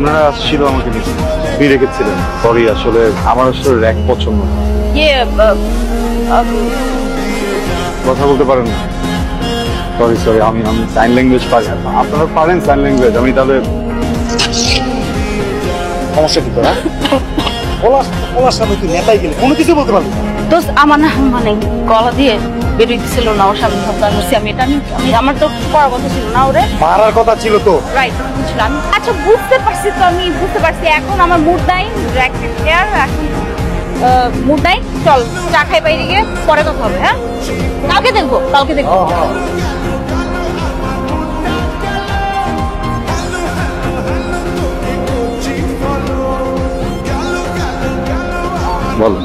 ওনারা আসছিল আমাকে নিতে, আপনি রেখেছিলেন। সরি, আসলে আমার আসলে র্যাক পছন্দ না। কথা বলতে পারেন না? সরি সরি, আমি সাইন ল্যাঙ্গুয়েজ পারি। আপনারা পারেন সাইন ল্যাঙ্গুয়েজ? আমি তাহলে সমস্যা কি তোরা? ওলার সামনে তুই নেতাই গেলে কোনো কিছু বলতে পারবি না। দোস্ত আমার না মানে গলা দিয়ে বেরোইতেছিল না, ওর সামনে ভাবলাম আমি এটা আমি আমার তো পড়ার কথা ছিল না ওরে। মারার কথা ছিল তো। রাইট বুঝলাম আমি। আচ্ছা বুঝতে পারছি তো, আমি বুঝতে পারছি। এখন আমার মুড নাই, এখন মুড নাই। চল চা খাই বাইরে গিয়ে, পরে কথা হবে। হ্যাঁ কালকে দেখবো, কালকে দেখবো। বলো।